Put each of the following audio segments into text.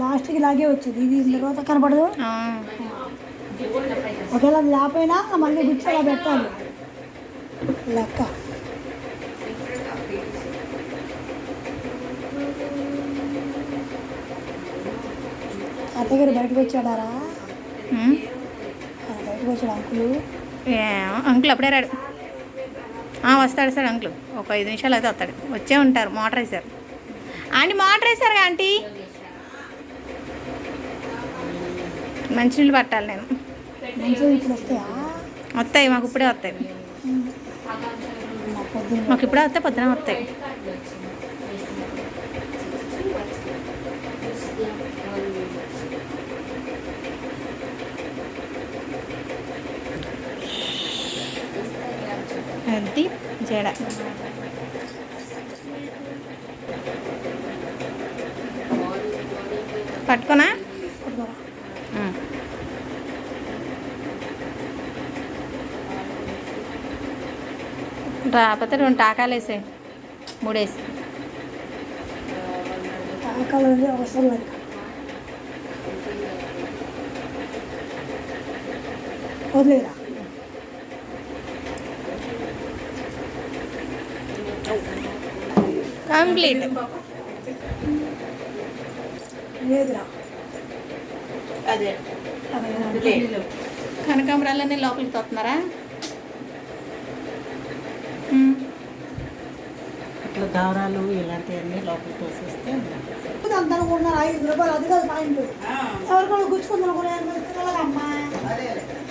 లాస్ట్కి ఇలాగే వచ్చింది, ఇది తర్వాత కనపడదు. ఒకవేళ లేకపోయినా మళ్ళీ గుచ్చి అలా పెట్టాలి లెక్క. అత్తగారు బయటకు వచ్చాడారా? బయటకు వచ్చాడు అంకులు. అంకుల్ అప్పుడే రాడు. వస్తాడు సార్ అంకుల్, ఒక 5 నిమిషాలు అయితే వస్తాడు. వచ్చే ఉంటారు. మోటార్ వేసారు ఆంటీ, మోటార్ వేసారు ఆంటీ. మంచినీళ్ళు పట్టాలి నేను. వస్తాయి మాకు ఇప్పుడే వస్తాయి. మాకు ఇప్పుడే వస్తాయి, పొద్దున వస్తాయి. అది జడ పట్టుకోనా? రాకపోతే 2 టాకాలు వేసాయి, 3 వేసి. వదిలేదా? కంప్లీట్. లేదురా, కనకాంబరాలన్నీ లోపలికి తోస్తున్నారా? ఇట్లా దారాలు ఇలాంటివన్నీ లోపలికి తోసేస్తే అంతా అనుకుంటున్నారు. 5 రూపాయలు అది కాదు పాయింట్. ఎవరికో గుచ్చుకుందాం కూడా అమ్మా,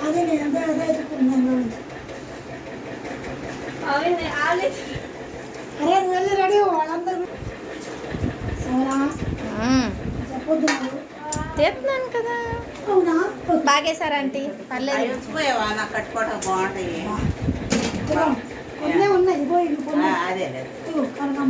అదే నేను ఎంత ఎదుర్కొన్నాను. అరే నువ్వు వెళ్ళి రెడీ వాళ్ళందరూ చెప్పొద్దు. తీస్తున్నాను కదా. అవునా? బాగేశారా ఆంటీ? పర్లేదు. నాకు కట్టుకోవడం బాగుంటాయి. ఉన్నాయి. అదే కనకాంబరం